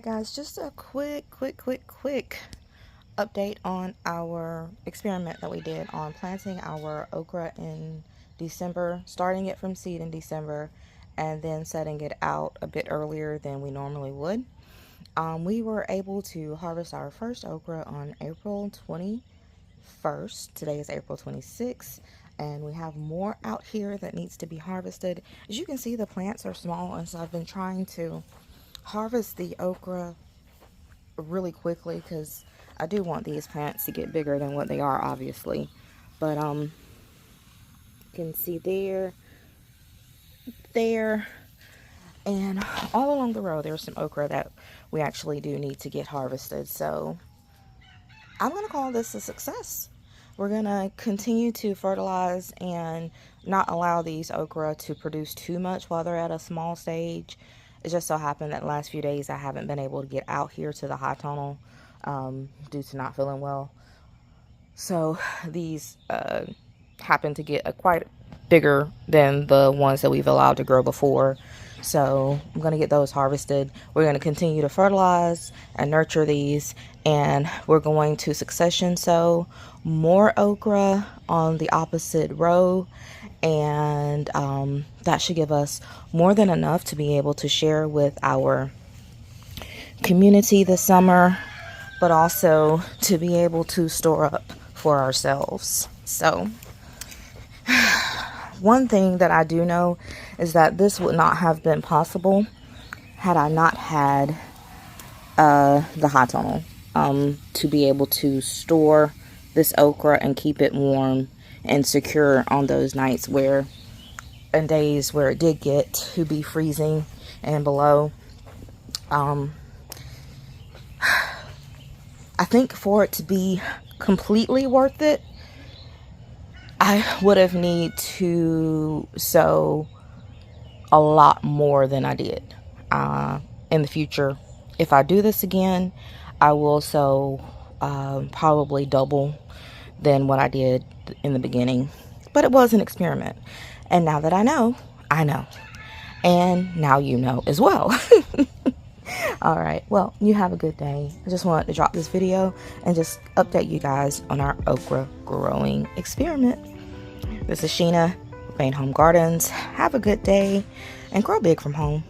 guys, just a quick update on our experiment that we did on planting our okra in December, starting it from seed in December and then setting it out a bit earlier than we normally would. We were able to harvest our first okra on April 21st. Today is April 26th, and we have more out here that needs to be harvested. As you can see, the plants are small, and so I've been trying to harvest the okra really quickly because I do want these plants to get bigger than what they are, obviously. But you can see there, and all along the row there's some okra that we actually do need to get harvested. So I'm gonna call this a success. We're gonna continue to fertilize and not allow these okra to produce too much while they're at a small stage. It just so happened that the last few days I haven't been able to get out here to the high tunnel due to not feeling well. So these happen to get quite bigger than the ones that we've allowed to grow before. So I'm going to get those harvested. We're going to continue to fertilize and nurture these, and we're going to succession sow more okra on the opposite row, and that should give us more than enough to be able to share with our community this summer, but also to be able to store up for ourselves. So one thing that I do know is that this would not have been possible had I not had the high tunnel to be able to store this okra and keep it warm and secure on those nights and days where it did get to be freezing and below. I think for it to be completely worth it, I would have need to sow a lot more than I did. In the future, if I do this again, I will sow probably double than what I did in the beginning. But it was an experiment, and now that I know, and now you know as well. All right, well, you have a good day. I just wanted to drop this video and just update you guys on our okra growing experiment. This is Sheena, Bainhomegardens. Have a good day and grow big from home.